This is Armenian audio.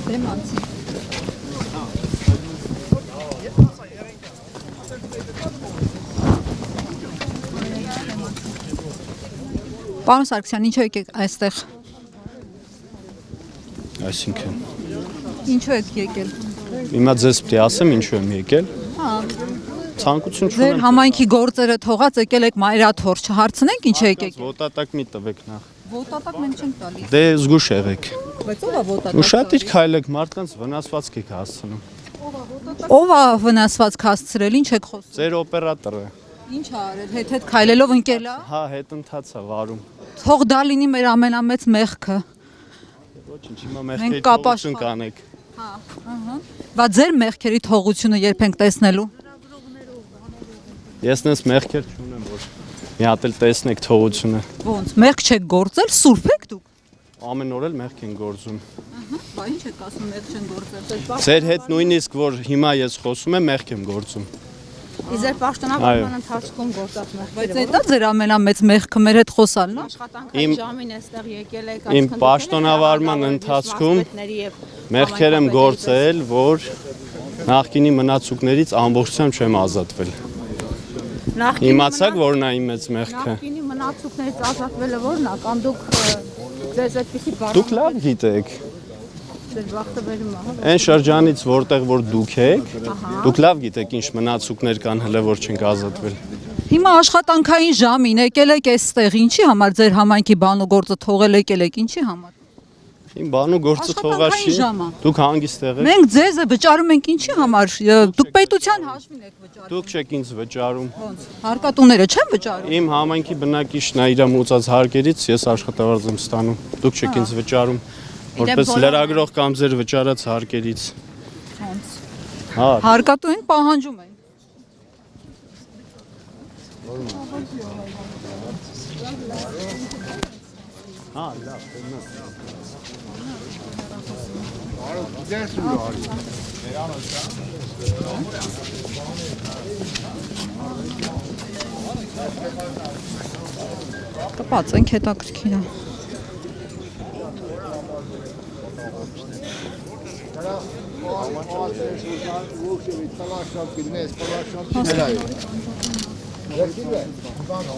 Դեմանցի։ Պարոն Սարգսյան, ինչու եկեք այստեղ։ Այսինքն Ինչու եք եկել։ Հիմա ձեզ պետք է ասեմ ինչու եմ եկել։ Հա։ Ցանկություն Ձեր չունեմ։ համայնքի գործերը թողած եկել եք մայրաթոր, չհարցնենք ինչ եք եկել։ Ոտատակ մի տվեք նախ։ Ոտատակ մենք չենք տալիս։ Դե զգուշ եղեք։ Բայց ո՞վ է ոտատակ։ Ուշադիր քայլեք, մարդկանց վնասվածք եք հասցնում։ Ո՞վ է վնասվածք հասցրել, ինչ եք խոսում։ Ձեր օպերատորը։ Ինչ ա արել, հետ քայլելով ընկել է։ Հա, հետընթաց է վարում։ Թող դա լինի մեր ամենամեծ մեղքը։ Ոչինչ, հիմա Մենք մեղքերի կապաշխարում թողություն կանեք։ Հա, ըհը։ Բայց ձեր մեղքերի թողությունը երբ ենք տեսնելու։ Ես նես մեղքեր չունեմ, որ մի հատ էլ տեսնեք թողությունը։ Ոնց, մեղք չեք գործել, սուրբ եք դուք։ Ամեն օր էլ մեղք են գործում։ Բա ինչ եք ասում, մեղք չեն գործել։ Ձեր հետ նույնիսկ որ հիմա ես խոսում եմ, մեղք եմ գործում։ Իզեր պաշտոնական ընթացքում գործած մեղքերը։ Բայց դա ձեր ամենամեծ մեղքը մեր հետ խոսալն է։ Աշխատանքային ժամին այստեղ եկել եք, Իմ պաշտոնավարման ընթացքում մեղքեր եմ գործել, որ նախկինի մնացուկներից ամբողջությամբ չեմ ազատվել։ Իմացաք, որն է իմ մեծ մեղքը։ Նախկինի մնացուկներից ազատվելը որն է, կամ դուք ձեզ այդպեսի բառ։ Դուք լավ գիտեք։ Ձեր բախտը վերում է, հա։ Այն շրջանից, որտեղ որ դուք եք, դուք լավ գիտեք ինչ մնացուկներ կան հələ որ չենք ազատվել։ Հիմա աշխատանքային ժամին եկել եք այստեղ, ինչի համար ձեր համայնքի բանու գործը թողել եկել եք, ինչի համար։ Իմ բանու գործը թողաշի։ ժամը։ Դուք հանգիստ եղեք։ Մենք ձեզ վճարում ենք ինչի համար։ Դուք պետության հաշվին եք վճարում։ Դուք չեք ինձ վճարում։ Ոնց։ Հարկատուները չեն վճարում։ Իմ համայնքի բնակիչն է իր մուծած հարկերից, ես աշխատավարձ եմ ստանում։ Դուք չեք ինձ վճարում։ Որպես լրագրող կամ ձեր վճարած հարկերից։ Ոնց։ Հա, Հարկատու ենք պահանջում ենք։ հա, լավ, Կպած ենք հետաքրքիր է։